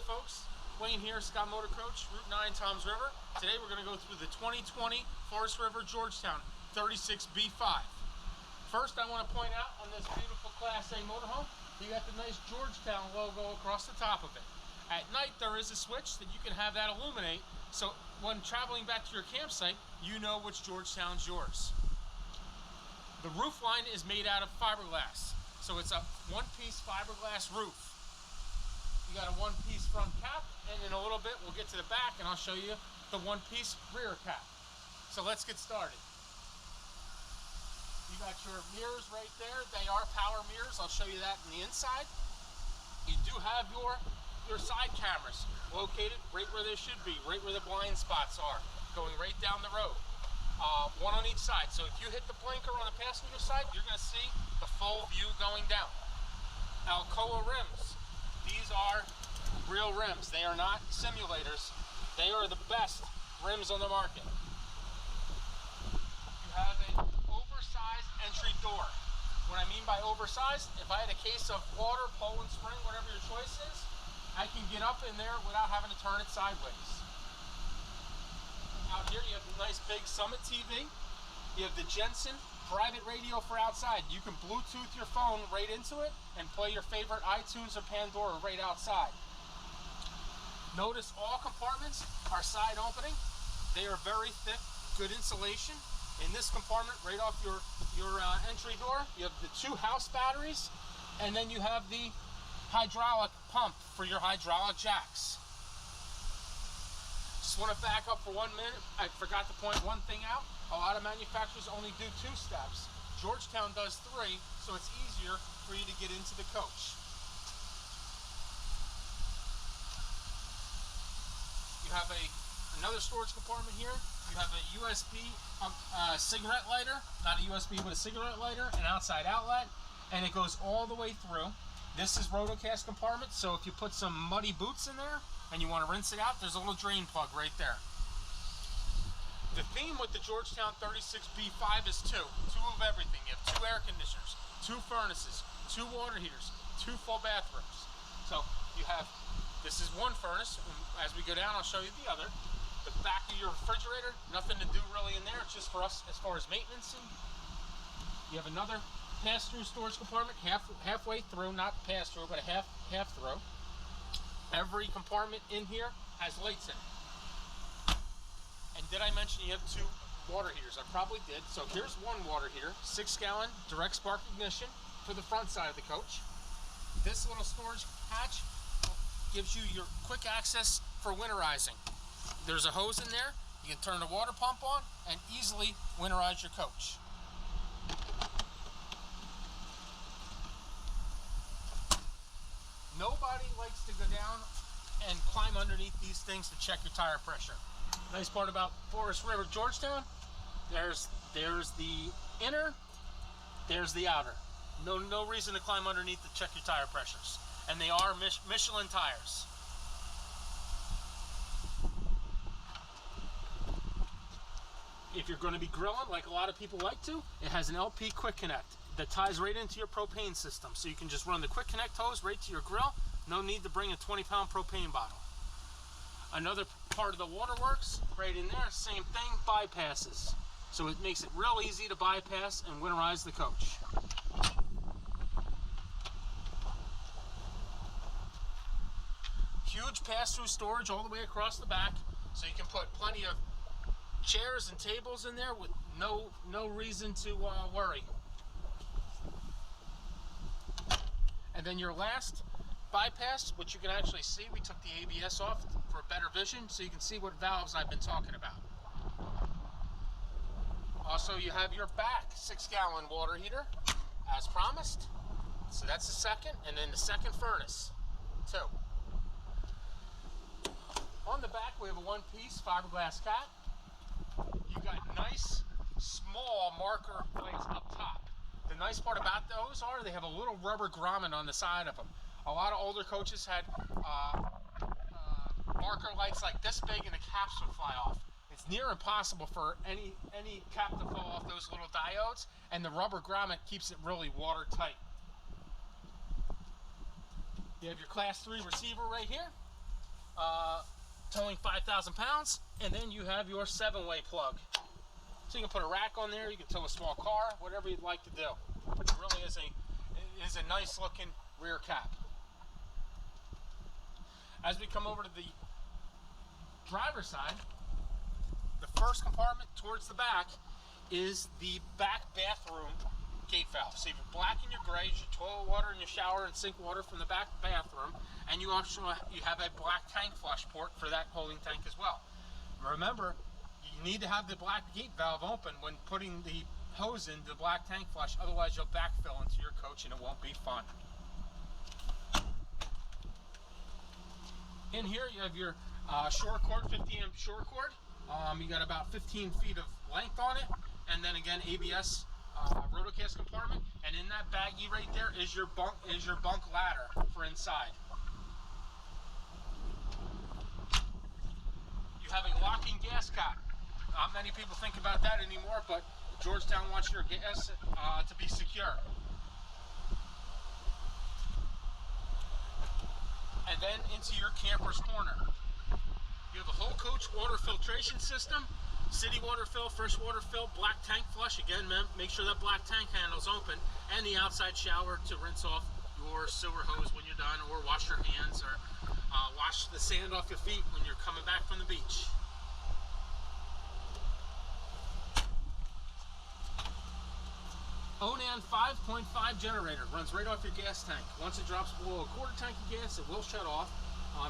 folks, Wayne here, Scott Motor Coach, Route 9 Toms River. Today we're going to go through the 2020 Forest River Georgetown 36B5. First, I want to point out on this beautiful Class A motorhome, you got the nice Georgetown logo across the top of it. At night there is a switch that you can have that illuminate, so when traveling back to your campsite, you know which Georgetown's yours. The roof line is made out of fiberglass, so it's a one-piece fiberglass roof. You got a one-piece front cap, and in a little bit we'll get to the back and I'll show you the one-piece rear cap. So let's get started. You got your mirrors right there. They are power mirrors. I'll show you that in the inside. You do have your side cameras located right where they should be, right where the blind spots are, going right down the road. One on each side. So if you hit the blinker on the passenger side, you're going to see the full view going down. Alcoa rims. These are real rims. They are not simulators. They are the best rims on the market. You have an oversized entry door. What I mean by oversized, if I had a case of water, Poland Spring, whatever your choice is, I can get up in there without having to turn it sideways. Out here you have the nice big Summit TV. You have the Jensen private radio for outside. You can Bluetooth your phone right into it and play your favorite iTunes or Pandora right outside. Notice all compartments are side opening. They are very thick, good insulation. In this compartment, right off your entry door, you have the 2 house batteries, and then you have the hydraulic pump for your hydraulic jacks. Just want to back up for 1 minute. I forgot to point one thing out. A lot of manufacturers only do 2 steps. Georgetown does 3, so it's easier for you to get into the coach. You have another storage compartment here. You have a USB cigarette lighter, not a USB, but a cigarette lighter, an outside outlet, and it goes all the way through. This is rotocast compartment, so if you put some muddy boots in there and you want to rinse it out, there's a little drain plug right there. The theme with the Georgetown 36B5 is 2 of everything. You have 2 air conditioners, 2 furnaces, 2 water heaters, 2 full bathrooms. So you have, this is one furnace. As we go down, I'll show you the other. The back of your refrigerator, nothing to do really in there. It's just for us as far as maintenance. You have another pass-through storage compartment, halfway through, not pass-through, but a half through. Every compartment in here has lights in it. And did I mention you have 2 water heaters? I probably did. So here's one water heater, 6-gallon direct spark ignition for the front side of the coach. This little storage hatch gives you your quick access for winterizing. There's a hose in there. You can turn the water pump on and easily winterize your coach. Nobody likes to go down and climb underneath these things to check your tire pressure. Nice part about Forest River Georgetown, there's the inner, there's the outer. No reason to climb underneath to check your tire pressures. And they are Michelin tires. If you're going to be grilling like a lot of people like to, it has an LP quick connect that ties right into your propane system. So you can just run the quick connect hose right to your grill. No need to bring a 20-pound propane bottle. Another part of the waterworks, right in there, same thing, bypasses. So it makes it real easy to bypass and winterize the coach. Huge pass-through storage all the way across the back, so you can put plenty of chairs and tables in there with no reason to worry. And then your last bypass, which you can actually see, we took the ABS off for better vision so you can see what valves I've been talking about. Also, you have your back 6-gallon water heater as promised. So that's the second, and then the second furnace, 2. On the back we have a one-piece fiberglass cap. You got nice small marker lights up top. The nice part about those are they have a little rubber grommet on the side of them. A lot of older coaches had marker lights like this big and the caps would fly off. It's near impossible for any cap to fall off those little diodes, and the rubber grommet keeps it really watertight. You have your Class 3 receiver right here. towing 5,000 pounds, and then you have your 7-way plug. So you can put a rack on there, you can tow a small car, whatever you'd like to do. It really is a nice looking rear cap. As we come over to the driver's side, the first compartment towards the back is the back bathroom gate valve. So you have your black and your gray, your toilet water and your shower and sink water from the back bathroom, and you also have a black tank flush port for that holding tank as well. Remember, you need to have the black gate valve open when putting the hose into the black tank flush, otherwise you'll backfill into your coach and it won't be fun. In here you have your shore cord, 50 amp shore cord. You got about 15 feet of length on it, and then again ABS rotocast compartment, and in that baggie right there is your bunk ladder for inside. You have a locking gas cap. Not many people think about that anymore, but Georgetown wants your gas to be secure. And then into your camper's corner. You have a whole coach water filtration system, city water fill, fresh water fill, black tank flush. Again, make sure that black tank handle's open, and the outside shower to rinse off your sewer hose when you're done, or wash your hands, or wash the sand off your feet when you're coming back from the beach. Onan 5.5 generator runs right off your gas tank. Once it drops below a quarter tank of gas, it will shut off.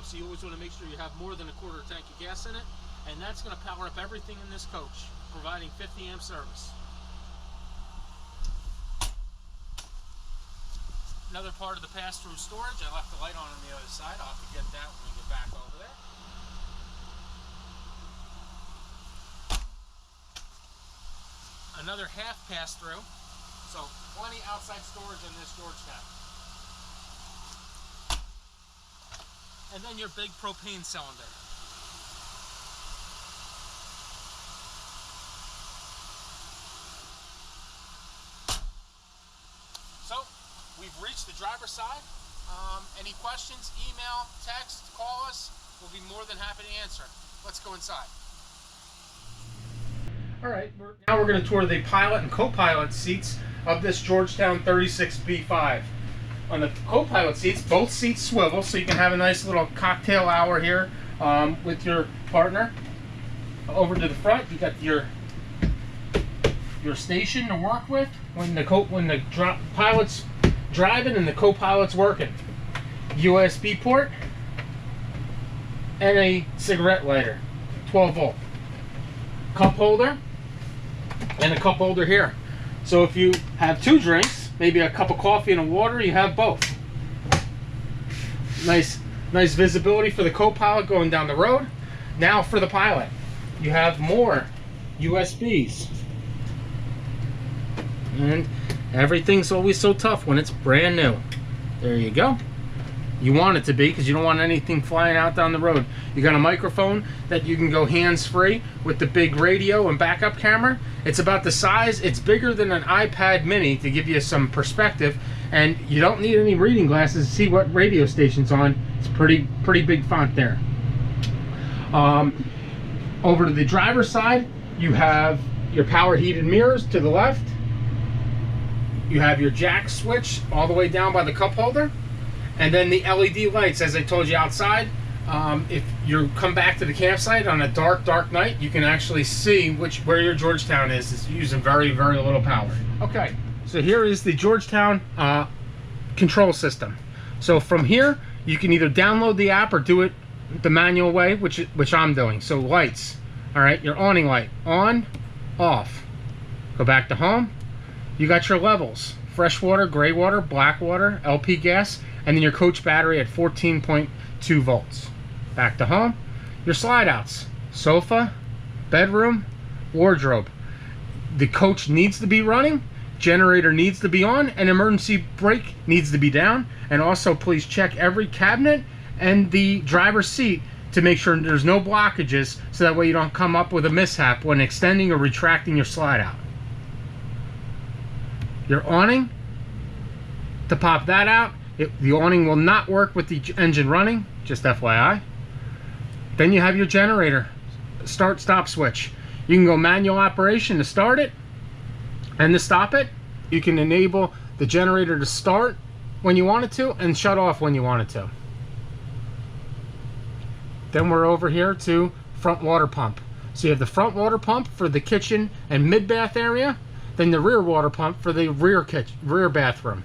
So you always want to make sure you have more than a quarter tank of gas in it, and that's going to power up everything in this coach, providing 50 amp service. Another part of the pass-through storage, I left the light on the other side. I'll have to get that when we get back over there. Another half pass-through. So plenty outside storage in this Georgetown. And then your big propane cylinder. So we've reached the driver's side. Any questions, email, text, call us. We'll be more than happy to answer. Let's go inside. All right, now we're going to tour the pilot and co-pilot seats of this Georgetown 36B5. On the co-pilot seats, both seats swivel, so you can have a nice little cocktail hour here with your partner. Over to the front, you got your station to work with when the pilot's driving and the co-pilot's working. USB port and a cigarette lighter, 12 volt. Cup holder and a cup holder here. So if you have two drinks, maybe a cup of coffee and a water, you have both. Nice visibility for the co-pilot going down the road. Now for the pilot, you have more USBs. And everything's always so tough when it's brand new. There you go. You want it to be, because you don't want anything flying out down the road. You got a microphone that you can go hands-free with the big radio and backup camera. It's about the size, it's bigger than an iPad mini to give you some perspective, and you don't need any reading glasses to see what radio station's on. It's pretty big font there. Over to the driver's side, you have your power heated mirrors to the left. You have your jack switch all the way down by the cup holder. And then the LED lights, as I told you outside, if you come back to the campsite on a dark night, you can actually see where your Georgetown is. It's using very little power. Okay, so here is the Georgetown control system. So from here, you can either download the app or do it the manual way, which I'm doing. So lights, all right, your awning light, on, off. Go back to home. You got your levels, fresh water, gray water, black water, LP gas, and then your coach battery at 14.2 volts. Back to home. Your slide outs, sofa, bedroom, wardrobe. The coach needs to be running, generator needs to be on, and emergency brake needs to be down. And also please check every cabinet and the driver's seat to make sure there's no blockages, so that way you don't come up with a mishap when extending or retracting your slide out. Your awning, to pop that out, the awning will not work with the engine running, just FYI. Then you have your generator start stop switch. You can go manual operation to start it and to stop it. You can enable the generator to start when you want it to and shut off when you want it to. Then we're over here to front water pump. So you have the front water pump for the kitchen and mid-bath area, then the rear water pump for the rear bathroom.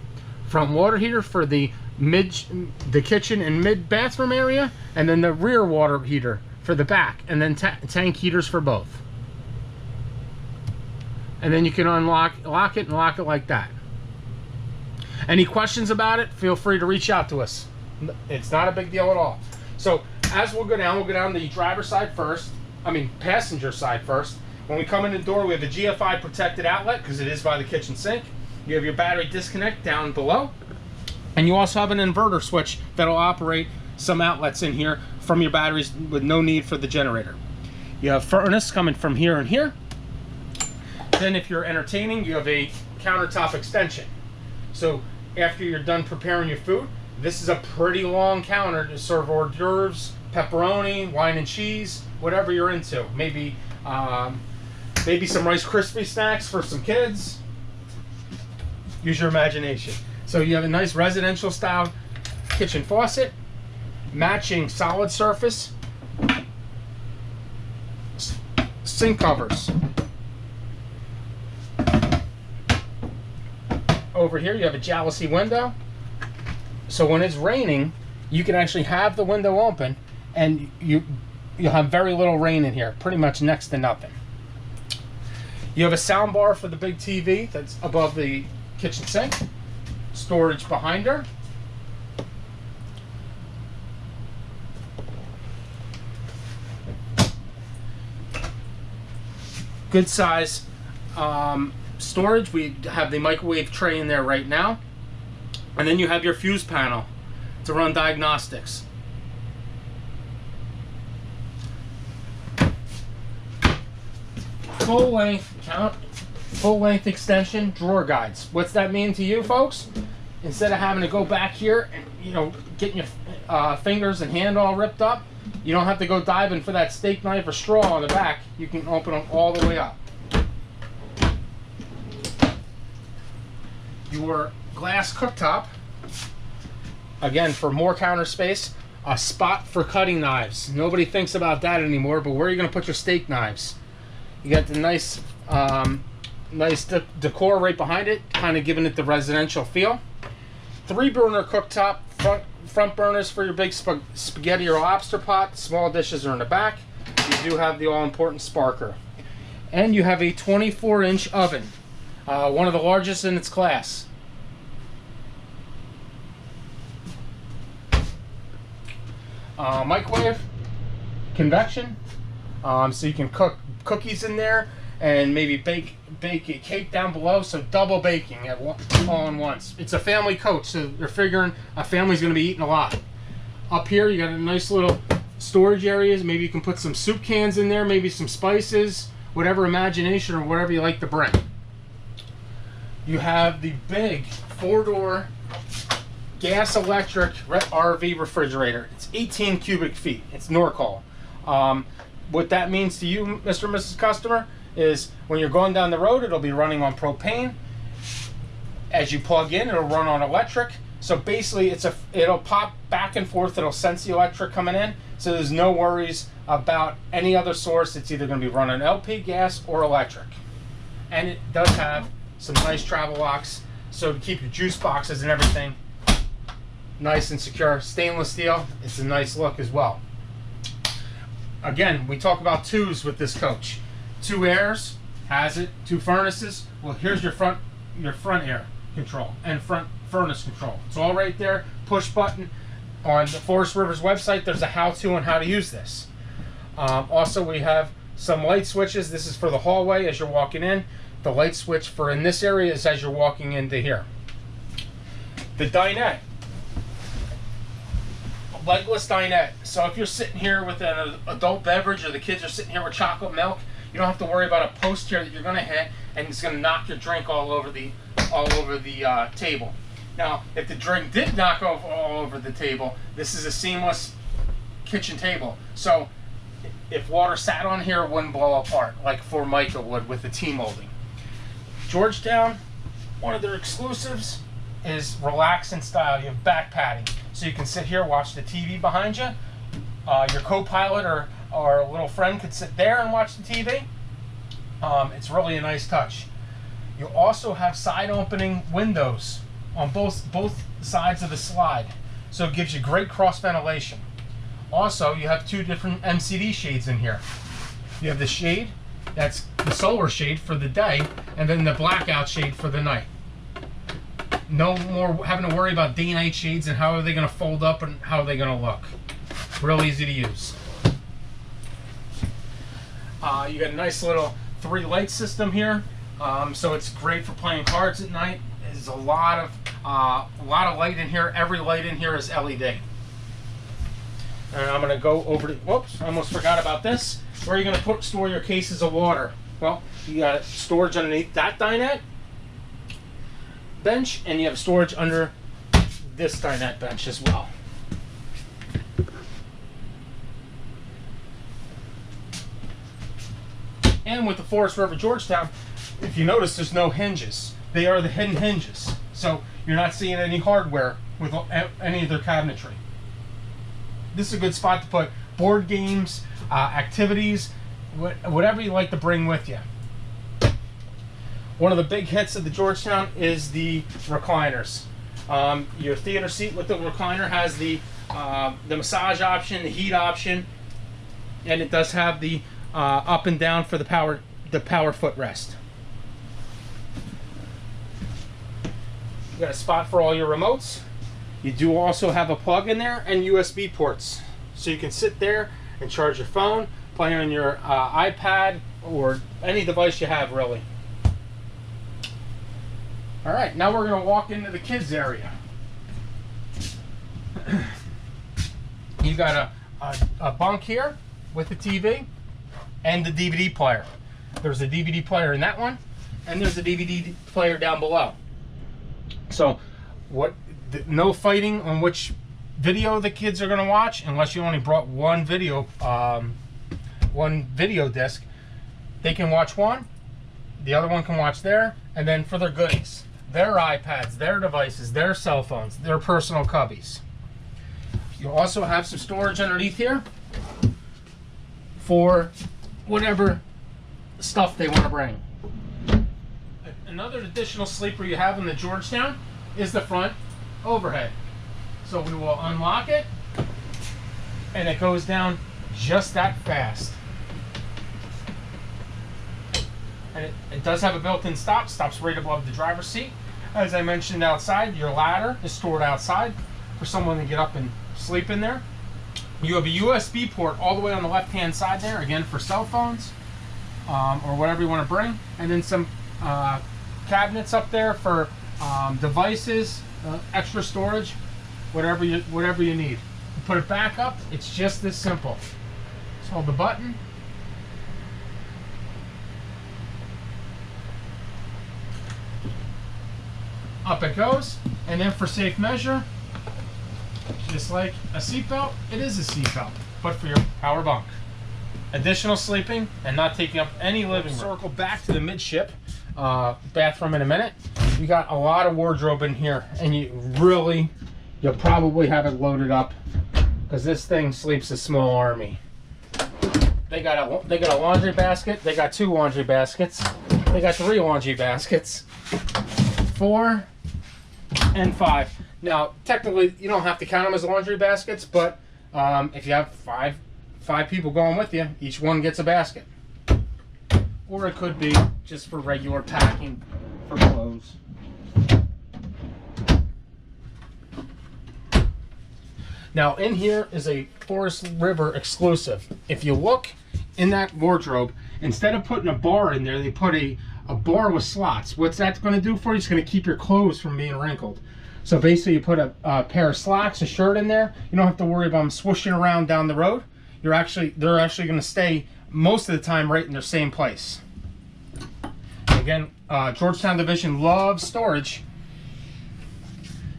Front water heater for the kitchen and mid-bathroom area, and then the rear water heater for the back, and then tank heaters for both. And then you can lock it like that. Any questions about it, feel free to reach out to us. It's not a big deal at all. So as we'll go down the driver's side first, passenger side first. When we come in the door, we have the GFI protected outlet because it is by the kitchen sink. You have your battery disconnect down below. And you also have an inverter switch that'll operate some outlets in here from your batteries with no need for the generator. You have furnace coming from here and here. Then if you're entertaining, you have a countertop extension. So after you're done preparing your food, this is a pretty long counter to serve hors d'oeuvres, pepperoni, wine and cheese, whatever you're into. Maybe some Rice Krispie snacks for some kids. Use your imagination. So you have a nice residential style kitchen faucet, matching solid surface, sink covers. Over here you have a jalousie window. So when it's raining, you can actually have the window open and you'll have very little rain in here, pretty much next to nothing. You have a sound bar for the big TV that's above the kitchen sink. Storage behind her. Good size storage. We have the microwave tray in there right now. And then you have your fuse panel to run diagnostics. Full length extension drawer guides. What's that mean to you folks? Instead of having to go back here and getting your fingers and hand all ripped up, you don't have to go diving for that steak knife or straw on the back. You can open them all the way up. Your glass cooktop, again for more counter space, a spot for cutting knives. Nobody thinks about that anymore, but where are you going to put your steak knives? You got the nice decor right behind it, kind of giving it the residential feel. 3-burner cooktop, front burners for your big spaghetti or lobster pot. Small dishes are in the back. You do have the all-important sparker. And you have a 24-inch oven, one of the largest in its class. Microwave, convection, so you can cook cookies in there and maybe bake a cake down below, so double baking all in once. It's a family coach, so they're figuring a family's going to be eating a lot. Up here you got a nice little storage areas. Maybe you can put some soup cans in there, maybe some spices, whatever imagination or whatever you like to bring. You have the big 4-door gas electric RV refrigerator. It's 18 cubic feet. It's Norcal. What that means to you, Mr. and Mrs. Customer, is when you're going down the road, it'll be running on propane. As you plug in, it'll run on electric. So basically, it'll pop back and forth. It'll sense the electric coming in. So there's no worries about any other source. It's either going to be running LP, gas, or electric. And it does have some nice travel locks, so to keep your juice boxes and everything nice and secure. Stainless steel. It's a nice look as well. Again, we talk about 2s with this coach. 2 airs, has it. 2 furnaces. Well, here's your front air control and front furnace control. It's all right there. Push button. On the Forest Rivers website, there's a how-to on how to use this. Also, we have some light switches. This is for the hallway as you're walking in. The light switch for in this area is as you're walking into here. The dinette. Legless dinette. So if you're sitting here with an adult beverage or the kids are sitting here with chocolate milk, you don't have to worry about a post here that you're going to hit and it's going to knock your drink all over the table. Now, if the drink did knock all over the table, this is a seamless kitchen table. So if water sat on here, it wouldn't blow apart like Formica would with the T-molding. Georgetown, one of their exclusives is relax in style. You have back padding, so you can sit here, watch the TV behind you. Your co-pilot or a little friend could sit there and watch the TV. It's really a nice touch. You also have side opening windows on both sides of the slide, so it gives you great cross ventilation. Also, you have two different MCD shades in here. You have the shade, that's the solar shade for the day, and then the blackout shade for the night. No more having to worry about day-night shades and how are they going to fold up and how are they going to look. Real easy to use. You got a nice little 3-light system here, so it's great for playing cards at night. There's a lot of light in here. Every light in here is LED. And I'm going to go over to, whoops, I almost forgot about this. Where are you going to store your cases of water? Well, you got storage underneath that dinette bench, and you have storage under this dinette bench as well. And with the Forest River Georgetown, if you notice, there's no hinges. They are the hidden hinges. So you're not seeing any hardware with any of their cabinetry. This is a good spot to put board games, activities, whatever you like to bring with you. One of the big hits of the Georgetown is the recliners. Your theater seat with the recliner has the massage option, the heat option, and it does have the up and down for the power footrest. You got a spot for all your remotes. You do also have a plug in there and USB ports, so you can sit there and charge your phone, play on your iPad or any device you have, really. All right, now we're going to walk into the kids area. You got a bunk here with the TV and the DVD player. There's a DVD player in that one, and there's a DVD player down below. So no fighting on which video the kids are going to watch, unless you only brought one video disc. They can watch one, the other one can watch there, and then for their goodies, their iPads, their devices, their cell phones, their personal cubbies. You also have some storage underneath here for whatever stuff they want to bring. Another additional sleeper you have in the Georgetown is the front overhead. So we will unlock it, and it goes down just that fast. And it does have a built-in stops right above the driver's seat. As I mentioned outside, your ladder is stored outside for someone to get up and sleep in there. You have a USB port all the way on the left-hand side there, again for cell phones or whatever you want to bring. And then some cabinets up there for devices, extra storage, whatever you need. You put it back up, it's just this simple. Just hold the button. Up it goes, and then for safe measure, just like a seatbelt, it is a seatbelt, but for your power bunk. Additional sleeping and not taking up any living room. Circle back to the midship bathroom in a minute. You got a lot of wardrobe in here, and you'll probably have it loaded up because this thing sleeps a small army. They got a laundry basket. They got 2 laundry baskets. They got 3 laundry baskets. 4 and 5. Now, technically, you don't have to count them as laundry baskets, but if you have five people going with you, each one gets a basket. Or it could be just for regular packing for clothes. Now, in here is a Forest River exclusive. If you look in that wardrobe, instead of putting a bar in there, they put a bar with slots. What's that going to do for you? It's going to keep your clothes from being wrinkled. So basically, you put a pair of slacks, a shirt in there. You don't have to worry about them swooshing around down the road. They're actually going to stay most of the time right in their same place. Again, Georgetown Division loves storage.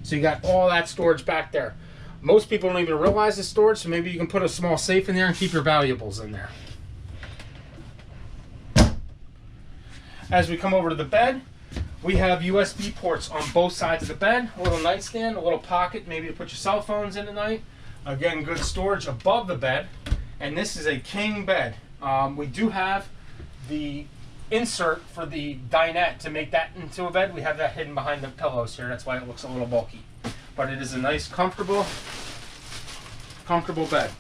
So you got all that storage back there. Most people don't even realize it's storage, so maybe you can put a small safe in there and keep your valuables in there. As we come over to the bed, we have USB ports on both sides of the bed. A little nightstand, a little pocket, maybe to put your cell phones in at night. Again, good storage above the bed. And this is a king bed. We do have the insert for the dinette to make that into a bed. We have that hidden behind the pillows here. That's why it looks a little bulky. But it is a nice, comfortable bed.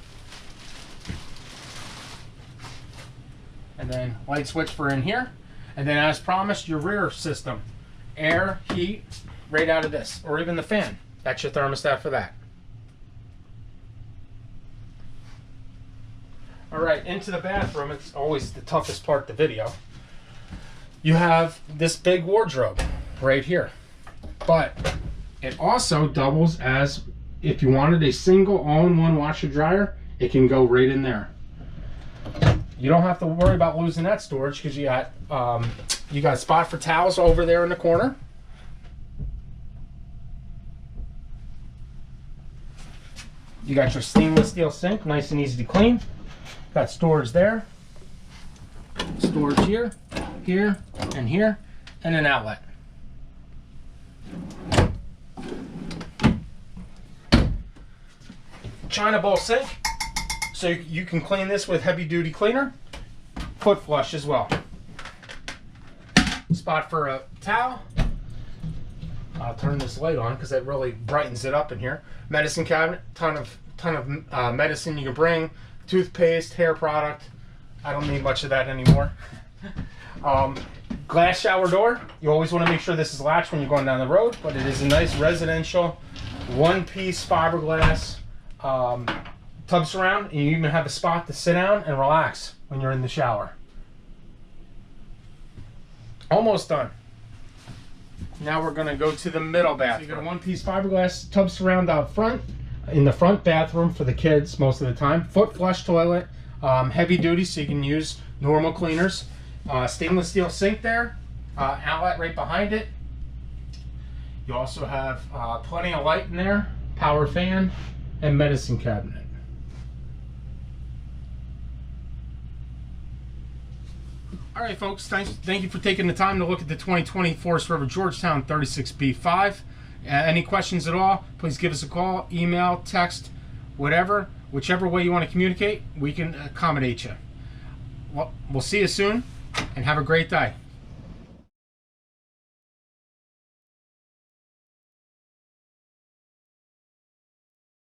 And then light switch for in here. And then as promised, your rear system. Air, heat, right out of this. Or even the fan. That's your thermostat for that. Alright, into the bathroom. It's always the toughest part of the video. You have this big wardrobe right here. But it also doubles as, if you wanted a single all-in-one washer dryer, it can go right in there. You don't have to worry about losing that storage because you got a spot for towels over there in the corner. You got your stainless steel sink, nice and easy to clean. Got storage there, storage here, here, and here, and an outlet. China bowl sink, so you can clean this with heavy duty cleaner. Foot flush as well. Spot for a towel. I'll turn this light on because that really brightens it up in here. Medicine cabinet, ton of medicine you can bring. Toothpaste, hair product. I don't need much of that anymore. Glass shower door. You always want to make sure this is latched when you're going down the road, but it is a nice residential one-piece fiberglass tub surround, and you even have a spot to sit down and relax when you're in the shower. Almost done. Now we're going to go to the middle bathroom. So you got a one-piece fiberglass tub surround out front, in the front bathroom for the kids most of the time. Foot flush toilet, heavy duty, so you can use normal cleaners. Stainless steel sink there, outlet right behind it. You also have plenty of light in there, power fan, and medicine cabinet. All right, folks, thank you for taking the time to look at the 2020 Forest River Georgetown 36B5. Any questions at all, please give us a call, email, text, whatever. Whichever way you want to communicate, we can accommodate you. Well, we'll see you soon, and have a great day.